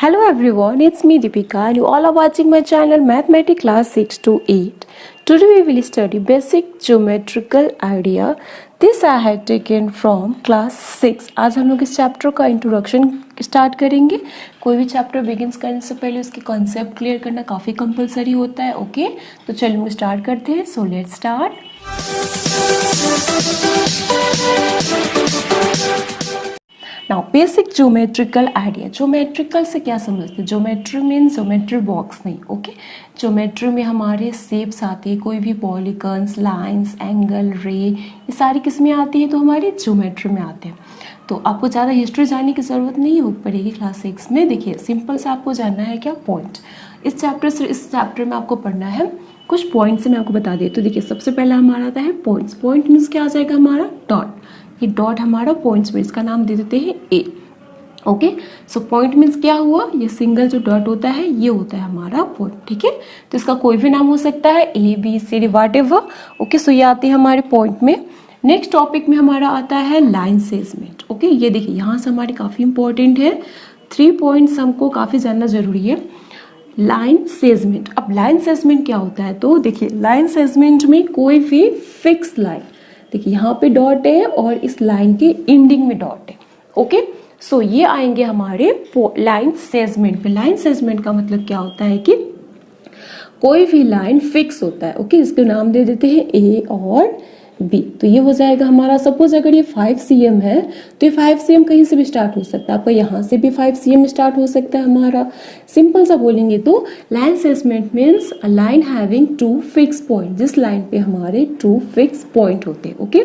Hello everyone, it's me Deepika and you all are watching my channel Mathematics Class 6 to 8. Today we will study basic geometrical idea. This I had taken from class 6. आज हम लोग इस chapter का introduction start करेंगे. कोई भी chapter begins करने से पहले उसके कॉन्सेप्ट क्लियर करना काफ़ी कंपलसरी होता है. ओके, तो चलिए स्टार्ट करते हैं. So let's start. Now basic geometrical idea. Geometrical से क्या समझते हैं? ज्योमेट्री मीन्स ज्योमेट्री बॉक्स नहीं. ओके, ज्योमेट्री में हमारे शेप्स आते हैं, कोई भी पॉलीगन्स, लाइंस, एंगल, रे, ये सारी किस में आती है? तो हमारी ज्योमेट्री में आते हैं. तो आपको ज़्यादा हिस्ट्री जानने की ज़रूरत नहीं हो पड़ेगी क्लास 6 में. देखिए सिंपल से आपको जानना है क्या? पॉइंट. इस चैप्टर में आपको पढ़ना है कुछ पॉइंट्स से मैं आपको बता देती हूँ. देखिए सबसे पहला हमारा आता है पॉइंट्स. पॉइंट मीन्स क्या आ जाएगा? हमारा डॉट. ये डॉट हमारा पॉइंट्स में, इसका नाम दे देते हैं ए. ओके, सो पॉइंट मीन्स क्या हुआ? ये सिंगल जो डॉट होता है ये होता है हमारा पॉइंट. ठीक है, तो इसका कोई भी नाम हो सकता है, A B C D whatever. Okay, so ये आती है हमारे पॉइंट में. नेक्स्ट टॉपिक में हमारा आता है लाइन सेगमेंट. ओके, ये देखिए यहाँ से हमारे काफ़ी इंपॉर्टेंट है. 3 पॉइंट्स हमको काफ़ी जानना जरूरी है. Line segment. अब लाइन सेगमेंट क्या होता है? तो देखिए लाइन सेगमेंट में कोई भी फिक्स लाइन, देखिए यहाँ पे डॉट है और इस लाइन के एंडिंग में डॉट है. ओके, सो ये आएंगे हमारे लाइन सेगमेंट पे. लाइन सेगमेंट का मतलब क्या होता है कि कोई भी लाइन फिक्स होता है. ओके, इसके नाम दे देते हैं ए और बी. तो ये हो जाएगा हमारा, सपोज अगर ये 5 cm है तो ये 5 cm कहीं से भी स्टार्ट हो सकता है. आपका यहाँ से भी 5 cm स्टार्ट हो सकता है हमारा. सिंपल सा बोलेंगे तो line segment means a line having 2 fix point. जिस लाइन पे हमारे 2 फिक्स पॉइंट होते हैं. ओके,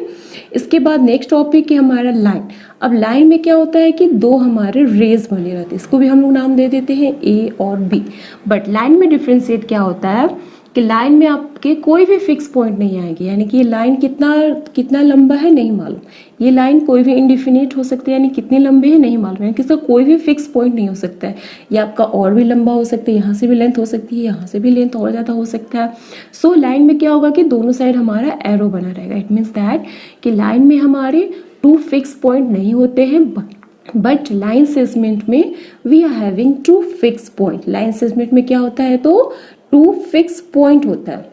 इसके बाद नेक्स्ट टॉपिक है हमारा लाइन. अब लाइन में क्या होता है कि 2 हमारे रेज बने रहते हैं. इसको भी हम लोग नाम दे देते हैं ए और बी. बट लाइन में डिफ्रेंशिएट क्या होता है कि लाइन में आपके कोई भी फिक्स पॉइंट नहीं आएगी. यानी कि ये लाइन कितना लंबा है नहीं मालूम. ये लाइन कोई भी इंडिफिनिट हो सकती है, यानी कितनी लंबी है नहीं मालूम. यानी कि इसका कोई भी फिक्स पॉइंट नहीं हो सकता है. ये आपका और भी लंबा हो सकता है, यहाँ से भी लेंथ हो सकती है, यहाँ से भी लेंथ और ज़्यादा हो सकता है. सो लाइन में क्या होगा कि दोनों साइड हमारा एरो बना रहेगा. इट मीन्स दैट कि लाइन में हमारे 2 फिक्स पॉइंट नहीं होते हैं. बट लाइन सेगमेंट में we are having 2 fix point. Line segment में क्या होता है? तो 2 फिक्स पॉइंट होता है,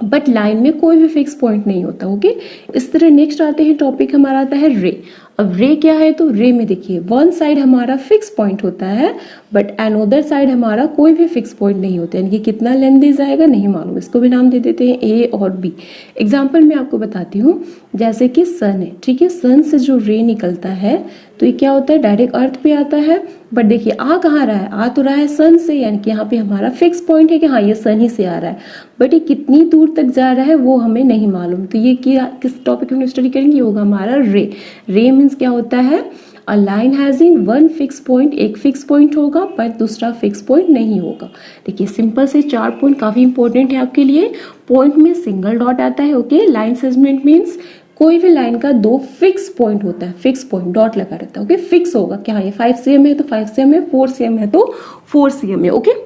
बट लाइन में कोई भी फिक्स पॉइंट नहीं होता. ओके, इस तरह नेक्स्ट आते हैं टॉपिक हमारा आता है रे. अब रे क्या है? तो रे में देखिए वन साइड हमारा फिक्स पॉइंट होता है, बट अनदर साइड हमारा कोई भी फिक्स पॉइंट नहीं होता. यानी कि कितना लेंथ दी जाएगा नहीं मालूम. इसको भी नाम दे देते हैं ए और बी. एग्जाम्पल मैं आपको बताती हूँ. जैसे कि सन है, ठीक है, सन से जो रे निकलता है तो ये क्या होता है? डायरेक्ट अर्थ पे आता है. बट देखिए आ कहाँ रहा है? आ तो रहा है सन से. यानी कि यहाँ पे हमारा फिक्स पॉइंट है कि हाँ ये सन ही से आ रहा है. बट ये कितनी दूर तक जा रहा है वो हमें नहीं मालूम. तो ये किस टॉपिक में स्टडी करेंगे? ये होगा हमारा रे. रे मीन्स क्या होता है? A line hedging 1 fix point. एक फिक्स पॉइंट होगा पर दूसरा फिक्स पॉइंट नहीं होगा. देखिए सिंपल से 4 पॉइंट काफी इंपॉर्टेंट है आपके लिए. पॉइंट में सिंगल डॉट आता है. ओके, लाइन सेगमेंट मीन्स कोई भी लाइन का 2 फिक्स पॉइंट होता है. फिक्स पॉइंट डॉट लगा रहता है. ओके, फिक्स होगा क्या? ये 5 cm है तो 5 cm है, 4 cm है तो 4 cm है. ओके,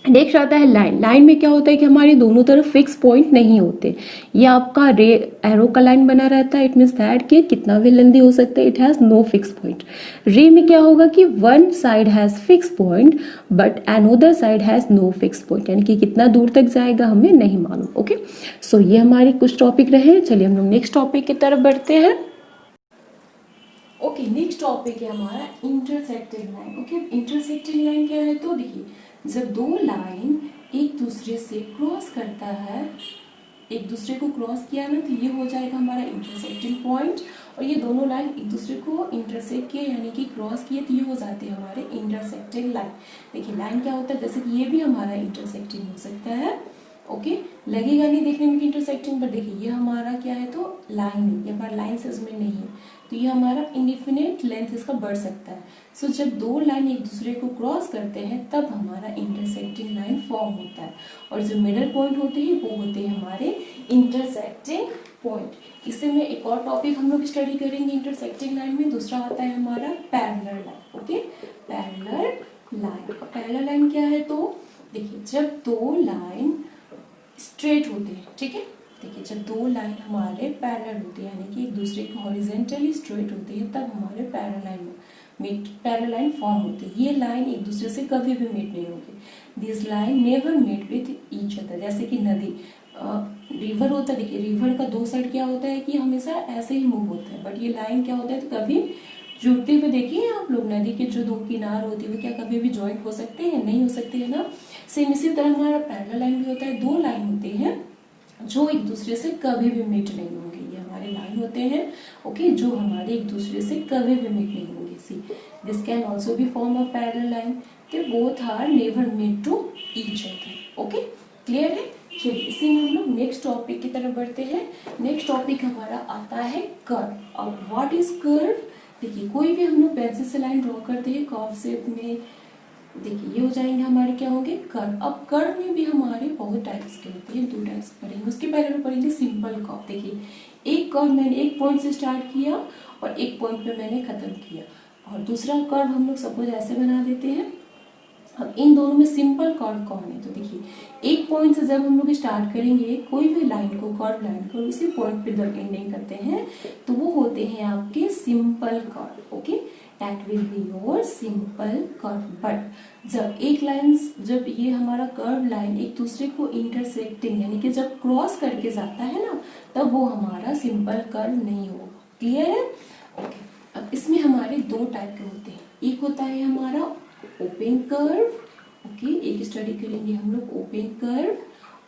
नेक्स्ट आता है लाइन. लाइन में क्या होता है कि हमारी दोनों तरफ फिक्स पॉइंट नहीं होते. ये आपका रे एरो का लाइन बना रहता है. इट मीन्स दैट कि कितना भी लेंथी हो सकता है. It has no fix point. Ray में क्या होगा कि one side has fix point but another side has no fix point. यानी कि कितना दूर तक जाएगा हमें नहीं मालूम. ओके, सो ये हमारी कुछ टॉपिक रहे. चलिए हम लोग नेक्स्ट टॉपिक की तरफ बढ़ते हैं. ओके, नेक्स्ट टॉपिक है हमारा intersecting line. Okay, intersecting line क्या है? तो देखिए जब 2 लाइन एक दूसरे से क्रॉस करता है, एक दूसरे को क्रॉस किया ना, तो ये हो जाएगा हमारा इंटरसेक्टिंग पॉइंट. और ये दोनों लाइन एक दूसरे को इंटरसेक्ट किए यानी कि क्रॉस किए तो ये हो जाते हैं हमारे इंटरसेक्टिंग लाइन. देखिए लाइन क्या होता है? जैसे कि ये भी हमारा इंटरसेक्टिंग हो सकता है. ओके, लगेगा नहीं देखने में इंटरसेक्टिंग, बट देखिए ये हमारा क्या है? तो लाइन है, ये हमारा लाइन सेगमेंट नहीं है. तो ये हमारा इंडिफिनिट लेंथ इसका बढ़ सकता है. सो जब 2 लाइन एक दूसरे को क्रॉस करते हैं तब हमारा इंटरसेक्टिंग लाइन फॉर्म होता है. और जो मिडल पॉइंट होते हैं वो होते हैं हमारे इंटरसेक्टिंग पॉइंट. इससे में एक और टॉपिक हम लोग स्टडी करेंगे इंटरसेक्टिंग लाइन में. दूसरा आता है हमारा parallel line. Okay, parallel line. Parallel line क्या है? तो देखिए जब 2 लाइन स्ट्रेट होते हैं, ठीक है, देखिए जब 2 लाइन हमारे पैरेलल होते हैं यानी कि एक दूसरे को हॉरिजेंटली स्ट्रेट होते हैं तब हमारे parallel line meet parallel line form होते हैं। ये लाइन एक दूसरे से कभी भी मीट नहीं होगी। This line never meet with each other. जैसे कि नदी रिवर होता है, देखिए रिवर का दो साइड क्या होता है कि हमेशा ऐसे ही मूव होता है, बट ये लाइन क्या होता है तो कभी जुड़ते हुए देखिए आप लोग, नदी के जो दो किनार होते हैं वो क्या कभी भी ज्वाइंट हो सकते हैं, नहीं हो सकते है ना। सेम इसी तरह हमारा पैरेलल लाइन भी होता है, दो लाइन होते हैं जो एक दूसरे से कभी भी मीट नहीं होंगे। ये हमारे लाइन होते हैं ओके, जो हमारे एक दूसरे से कभी भी मीट नहीं होंगे। See this can also be form of parallel line, they both are never meet to each other. Okay clear है। चलिए इसी में हम लोग नेक्स्ट टॉपिक की तरफ बढ़ते हैं। नेक्स्ट टॉपिक हमारा आता है कर्व। और व्हाट इज कर्व, देखिए कोई भी हम लोग पेंसिल से लाइन ड्रॉ करते हैं कर्व शेप में, देखिए ये हो जाएंगे हमारे क्या होंगे कर्व। अब कर्व में भी हमारे बहुत टाइप्स के होते हैं, दो टाइप्स पढ़ेंगे। उसके पहले हम पढ़ेंगे सिंपल कर्व। देखिए एक कर्व मैंने एक पॉइंट से स्टार्ट किया और एक पॉइंट पे मैंने खत्म किया, और दूसरा कर्व हम लोग सपोज ऐसे बना देते हैं। अब इन दोनों में सिंपल कर्व कौन है, तो देखिए एक पॉइंट से जब हम लोग स्टार्ट करेंगे कोई भी लाइन को, कर्व लाइन को उसी पॉइंट पे जब एंडिंग करते हैं तो वो होते हैं आपके simple curve. Okay that will be your simple curve. But जब एक लाइन, जब ये हमारा कर्व लाइन एक दूसरे को इंटरसेक्टिंग यानी कि जब क्रॉस करके जाता है ना, तब वो हमारा सिंपल कर्व नहीं होगा। क्लियर है। ओके अब इसमें हमारे दो टाइप के होते हैं, एक होता है हमारा ओपन कर्व। ओके एक स्टडी करेंगे हम लोग ओपन कर्व,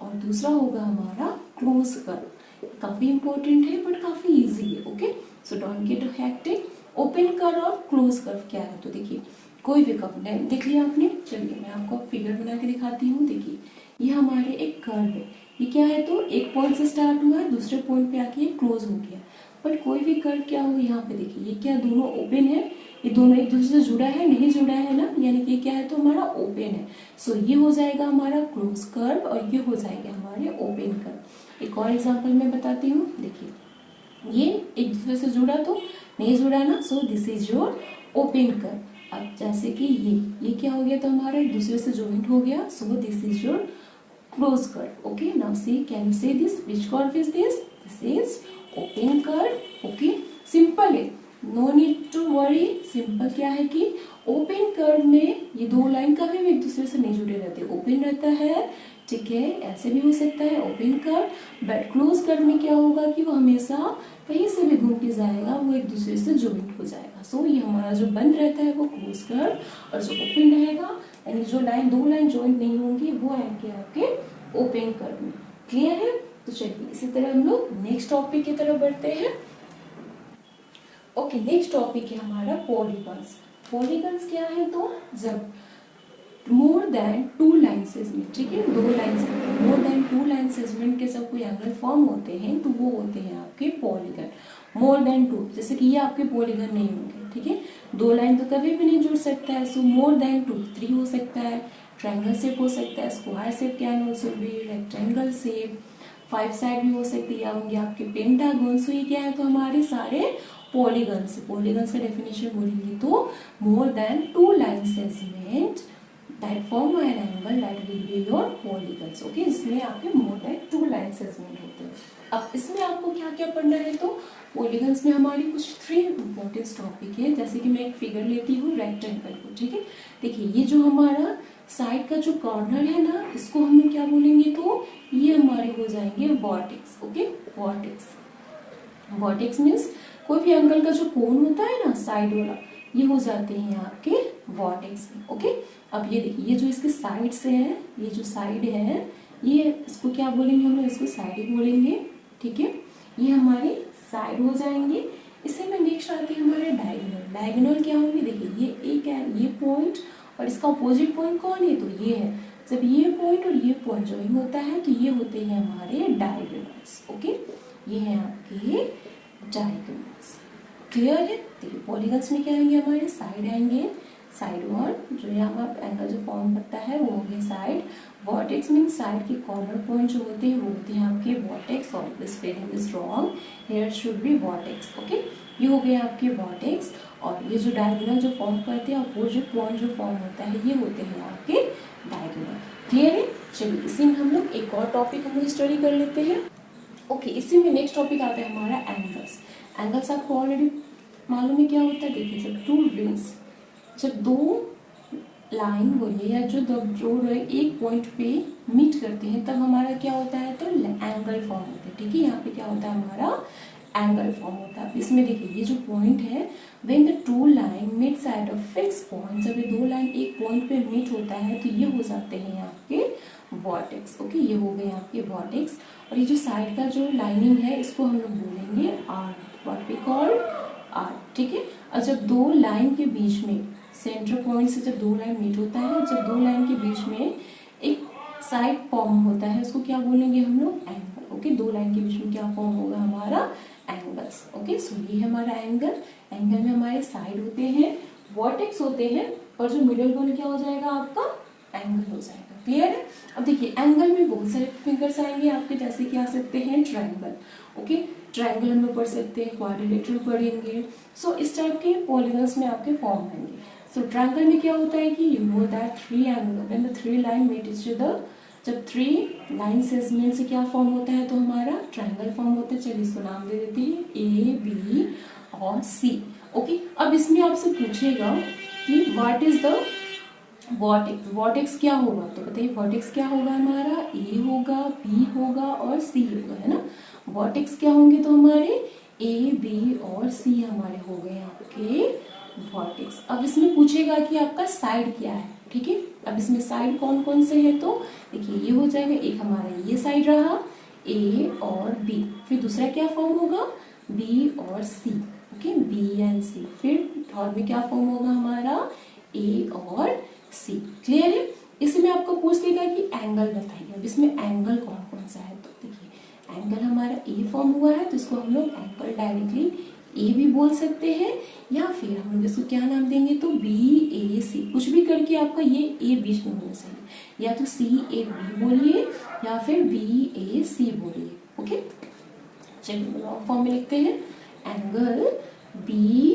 और दूसरा होगा हमारा क्लोज कर्व। काफी इंपॉर्टेंट है बट काफी इजी है। Okay so don't get hectic. Open curve और क्लोज कर्व क्या है, तो देखिए कोई भी कर्व देख लिया आपने, चलिए मैं आपको फिगर बना के दिखाती हूँ। देखिए ये हमारे एक कर्व है, ये क्या है तो एक पॉइंट से स्टार्ट हुआ है, दूसरे पॉइंट पे आके ये क्लोज हो गया। बट कोई भी कर्व क्या हो, यहाँ पे देखिए ये क्या दोनों ओपन है, ये दोनों एक दूसरे से जुड़ा है, नहीं जुड़ा है ना, यानी कि क्या है तो हमारा ओपन है। सो ये हो जाएगा हमारा क्लोज कर्व और ये हो जाएगा हमारे ओपन कर्व। एक और एग्जांपल मैं बताती हूँ। देखिए ये एक दूसरे से जुड़ा तो नहीं जुड़ा ना, सो this is your open curve. अब जैसे कि ये क्या हो गया तो हमारा एक दूसरे से ज्वाइंट हो गया, so this is your close curve. Okay now see can you say this which curve is this, this is open curve. Okay simple है, no need to worry. Simple क्या है कि ओपन कर्व में ये दो line कभी भी एक दूसरे से नहीं जुड़े रहते, ओपन रहता है, ठीक है, ऐसे भी हो सकता है open curve. But close curve में क्या होगा कि वो हमेशा कहीं से भी घूम के जाएगा, वो एक दूसरे से ज्वाइंट हो जाएगा। सो ये हमारा जो बंद रहता है वो क्लोज कर्व, और जो ओपन रहेगा यानी जो लाइन दो लाइन ज्वाइंट नहीं होंगी वो आएंगे आपके ओपन कर्व में। क्लियर है। तो चलिए इसी तरह हम लोग नेक्स्ट टॉपिक की तरफ बढ़ते हैं। ओके नेक्स्ट टॉपिक है हमारा पॉलीगन्स। पॉलीगन्स क्या है तो जब more than two line segment, ठीक है, दो line segment, more than two line segment के सब कोई एंगल फॉर्म होते हैं तो वो होते हैं आपके पॉलीगन। मोर देन टू, जैसे कि ये आपके पॉलीगन नहीं होंगे, ठीक है, दो लाइन तो कभी भी नहीं जुड़ सकता है। सो मोर देन टू, थ्री हो सकता है, ट्रायंगल शेप हो सकता है, square shape can also B, rectangle shape, five side भी हो सकती है, या होंगे आपके पेंटागन। सो ये क्या है तो हमारे सारे पॉलीगन्स। पॉलीगन्स का डेफिनेशन बोलेंगे तो more than two line segment that form an angle that will be your polygons। Okay इसमें आपके more than two line segment होते हैं। अब इसमें आपको क्या क्या पढ़ना है तो पॉलीगन्स में हमारी कुछ थ्री इंपॉर्टेंट टॉपिक है। जैसे कि मैं एक फिगर लेती हूँ रेक्टेंगल को, ठीक है, देखिए ये जो हमारा साइड का जो कॉर्नर है ना, इसको हम लोग क्या बोलेंगे तो ये हमारे हो जाएंगे vertex. Okay vertex, vertex means कोई भी एंगल का जो कोण होता है ना साइड वाला, ये हो जाते हैं आपके वर्टेक्स में। ओके अब ये देखिए ये जो इसके साइड से है, ये जो साइड है ये इसको क्या बोलेंगे हम लोग, इसको साइड ही बोलेंगे, ठीक है, ये हमारे साइड हो जाएंगे। इसी में नेक्स्ट आते हैं हमारे डायगोनल। डायगोनल क्या होंगे, देखिए ये एक है ये पॉइंट और इसका अपोजिट पॉइंट कौन है तो ये है। जब ये पॉइंट और ये पॉइंट ज्वाइन होता है तो ये होते हैं हमारे डायगोनल्स। ओके ये है आपके डायगोनल्स। क्लियर है। देखिए पॉलीगन्स में क्या आएंगे हमारे साइड आएंगे, साइड वन जो यहाँ पर एंगल जो फॉर्म करता है वो हो गया साइड। वर्टेक्स मीन साइड के कॉर्नर पॉइंट जो होते हैं वो होते हैं आपके वर्टेक्स। और this spelling is wrong, here should be vertex. Okay ये हो गए आपके वर्टेक्स, और ये जो डायगोनल जो फॉर्म करते हैं अपोजिट पॉइंट जो फॉर्म होता है ये होते हैं आपके डायगोनल। क्लियर है। चलिए इसी में हम लोग एक और टॉपिक हम लोग स्टडी कर लेते हैं। ओके इसी में नेक्स्ट टॉपिक आता है हमारा एंगल्स। एंगल्स आपको ऑलरेडी मालूम है क्या होता है। देखिए जब टू रिंग्स जब दो लाइन बोलिए या जो एक पॉइंट पे मीट करते हैं तब हमारा क्या होता है, तो एंगल फॉर्म होता है। ठीक है, यहाँ पे क्या होता है, हमारा एंगल फॉर्म होता है। इसमें देखिए ये जो पॉइंट है, when the two line meets at a fix point, जब ये दो लाइन एक पॉइंट पे मीट होता है तो ये हो जाते हैं आपके वर्टेक्स। ओके, ये हो गए आपके वर्टेक्स। और ये जो साइड का जो लाइनिंग है इसको हम लोग बोलेंगे arc, what we call arc. ठीक है, और जब दो लाइन के बीच में सेंटर पॉइंट से जब दो लाइन मीट होता है, जब दो लाइन के बीच में एक साइड फॉर्म होता है उसको क्या बोलेंगे हम लोग, एंगल। ओके, दो लाइन के बीच में क्या फॉर्म होगा, हमारा एंगल्स। ओके, सो ये हमारा एंगल, एंगल में हमारे साइड होते हैं, वर्टेक्स होते हैं, और जो मिडिल पॉइंट क्या हो जाएगा आपका, एंगल हो जाएगा। क्लियर है। अब देखिए एंगल में बहुत सारे फिगर्स आएंगे आपके, जैसे कि आ सकते हैं ट्रायंगल। ओके, ट्रायंगल हम लोग पढ़ सकते हैं, क्वाड्रिलेटरल पढ़ेंगे। सो इस टाइप के पॉलीगन्स में आपके फॉर्म आएंगे। सो ट्रायंगल में क्या होता है कि you know that three angle when the three line meet each other, जब थ्री लाइन सेगमेंट से क्या फॉर्म होता है, तो हमारा ट्रायंगल फॉर्म होता है। चलिए इसको नाम दे देते हैं ए, बी और सी। ओके, अब इसमें आपसे पूछेगा कि what is the vertex. Vertex क्या होगा, तो बताइए वर्टेक्स क्या होगा, हमारा ए होगा, बी होगा और सी होगा, है ना। वर्टेक्स क्या होंगे, तो हमारे ए, बी और सी हमारे हो गए आपके वर्टेक्स। अब इसमें पूछेगा कि आपका साइड क्या है। ठीक है, अब इसमें साइड कौन कौन से है, तो देखिए ये हो जाएगा, एक हमारा ये साइड रहा ए और बी, फिर दूसरा क्या फॉर्म होगा, बी और सी। ओके, बी एंड सी। फिर थर्ड में क्या फॉर्म होगा हमारा, ए और सी। क्लियर है। इसमें आपको पूछ लेगा कि एंगल बताइए। अब इसमें एंगल कौन कौन सा है, तो देखिए एंगल हमारा ए फॉर्म हुआ है तो इसको हम लोग एंगल डायरेक्टली ए भी बोल सकते हैं, या फिर हम लोग इसको क्या नाम देंगे, तो बी ए सी। कुछ भी करके आपका ये ए बीच में होना चाहिए, या तो सी ए बी बोलिए या फिर बी ए सी बोलिए। ओके, चलिए लॉन्ग फॉर्म में लिखते हैं, एंगल बी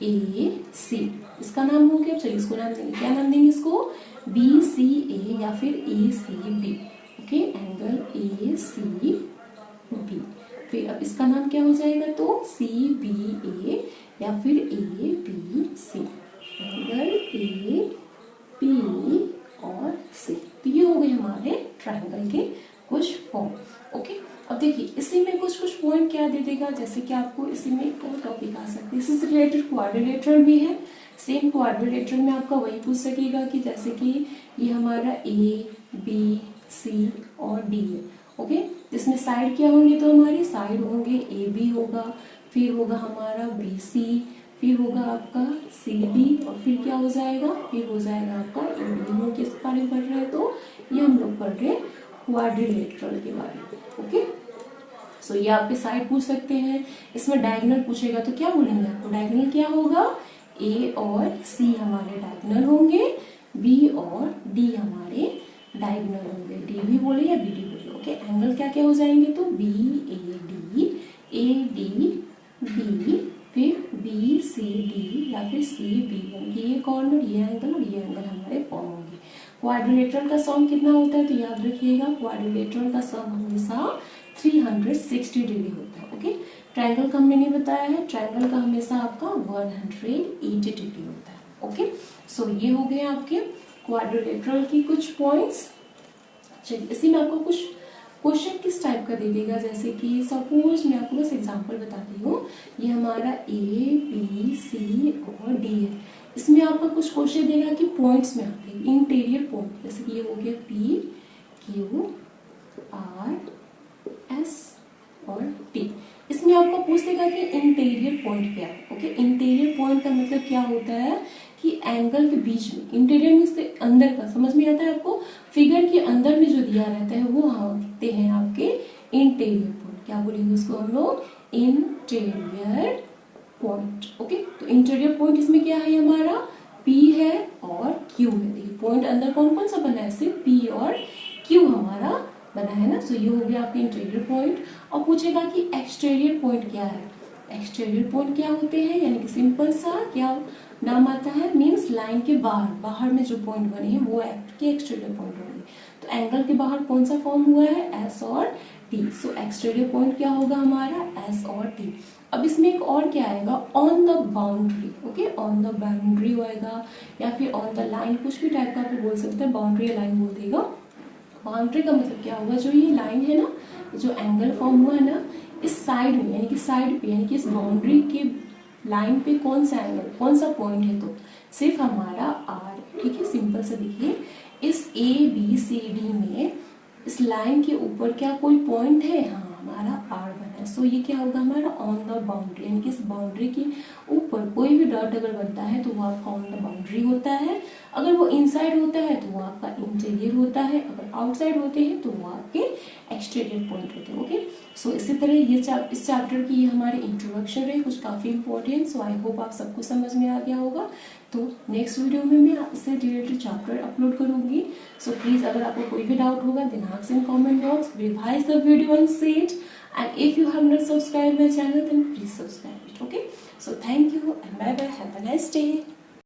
ए सी, इसका नाम हो गया। चलिए इसको नाम देंगे, क्या नाम देंगे इसको, बी सी ए या फिर A C B. Okay, angle A C B. फिर अब इसका नाम क्या हो जाएगा, तो सी बी ए या फिर A B C, angle A B और सी। तो ये हो गए हमारे ट्रायंगल के कुछ फॉर्म। ओके, अब देखिए इसी में कुछ कुछ पॉइंट क्या दे देगा, जैसे कि आपको इसी में एक और टॉपिक आ सकता है, इससे रिलेटेड क्वाड्रिलेटरल भी है। सेम क्वाड्रिलेटरल में आपका वही पूछ सकेगा कि जैसे कि ये हमारा ए, बी, सी और डी है। ओके, जिसमें साइड क्या होंगे, तो हमारी साइड होंगे ए बी होगा, फिर होगा हमारा बी सी, फिर होगा आपका सी डी, और फिर क्या हो जाएगा, फिर हो जाएगा आपका ए डी। हम लोग किस बारे में पढ़ रहे हैं, तो ये हम लोग पढ़ रहे हैं क्वाड्रिलेटरल के बारे में। ओके, सो ये आपके साइड पूछ सकते हैं। इसमें डायगोनल पूछेगा तो क्या बोलेंगे आपको, डायगोनल क्या होगा, ए और सी हमारे डायगोनल होंगे, बी और डी हमारे डायगोनल होंगे, डी भी बोले या बी डी बोले। ओके, एंगल क्या क्या हो जाएंगे, तो बी ए डी बी, फिर बी सी डी या फिर सी बी होंगे। ये कॉर्नर, ये एंगल और ये एंगल हमारे फॉर्म होंगे। क्वाड्रिलेटरल का सम कितना होता है, तो याद रखिएगा क्वाड्रिलेटरल का सम हमेशा 360 डिग्री होता है। ओके, ट्रायंगल का हमने नहीं बताया है, ट्रायंगल का हमेशा आपका 180 डिग्री होता है। ओके, सो ये हो गए आपके क्वाड्रिलेटरल की कुछ पॉइंट्स। चलिए इसी में आपको कुछ क्वेश्चन किस टाइप का दे देगा, जैसे कि सपोज मैं आपको बस एग्जांपल बताती हूँ। ये हमारा ए बी सी और डी है, इसमें आपका कुछ क्वेश्चन देगा कि पॉइंट्स में आते हैं इंटीरियर पॉइंट, जैसे कि ये हो गया पी क्यू आर एस और टी। इसमें आपको पूछ देगा कि इंटीरियर पॉइंट क्या है। ओके, इंटीरियर पॉइंट का मतलब क्या होता है कि एंगल के बीच में, इंटीरियर मीन्स अंदर का, समझ में आता है आपको, फिगर के अंदर में जो दिया रहता है वो होते हैं आपके इंटीरियर पॉइंट। क्या बोलेंगे उसको हम लोग, इंटीरियर पॉइंट। ओके, तो इंटीरियर पॉइंट इसमें क्या है, हमारा पी है और क्यू है। देखिए पॉइंट अंदर कौन कौन सा बना है, सिर्फ पी और क्यू हमारा बना है ना। सो ये हो गया आपके इंटीरियर पॉइंट। और पूछेगा कि एक्सटीरियर पॉइंट क्या है। एक्सटीरियर पॉइंट क्या होते हैं, यानी कि सिंपल सा क्या नाम आता है, मीन्स लाइन के बाहर, बाहर में जो पॉइंट बने हैं वो के एक्सटीरियर पॉइंट होंगे। तो एंगल के बाहर कौन सा फॉर्म हुआ है, एस और टी। सो एक्सटीरियर पॉइंट क्या होगा हमारा, एस और टी। अब इसमें एक और क्या आएगा, on the boundary, okay, on the boundary होएगा या फिर ऑन द लाइन, कुछ भी टाइप का आप बोल सकते हैं, बाउंड्री या लाइन बोल देगा। बाउंड्री का मतलब क्या होगा, जो ये लाइन है ना, जो एंगल फॉर्म हुआ है ना, इस साइड में यानी कि साइड पे यानी कि इस बाउंड्री के लाइन पे कौन सा एंगल, कौन सा पॉइंट है, तो सिर्फ हमारा आर, ठीक है। सिंपल से देखिए, इस ए बी सी डी में इस लाइन के ऊपर क्या कोई पॉइंट है, हाँ हमारा आर बना है। सो ये क्या होगा हमारा ऑन द बाउंड्री, यानी कि इस बाउंड्री के ऊपर कोई भी डॉट अगर बनता है तो वो आपका ऑन द बाउंड्री होता है। अगर वो इनसाइड होता है तो वो आपका इंटीरियर होता है, अगर आउटसाइड होते हैं तो वो आपके एक्सटीरियर पॉइंट होते हैं, ओके। सो इसी तरह ये इस चैप्टर की ये हमारे इंट्रोडक्शन रहे, कुछ काफ़ी इंपॉर्टेंट। सो आई होप आप सबको समझ में आ गया होगा। तो नेक्स्ट वीडियो में मैं इससे रिलेटेड चैप्टर अपलोड करूंगी। सो प्लीज़ अगर आपको कोई भी डाउट होगा then ask in comment box, revise the video and see it, and if you have not subscribed my channel then please subscribe it, okay. So thank you and bye bye, have a nice day.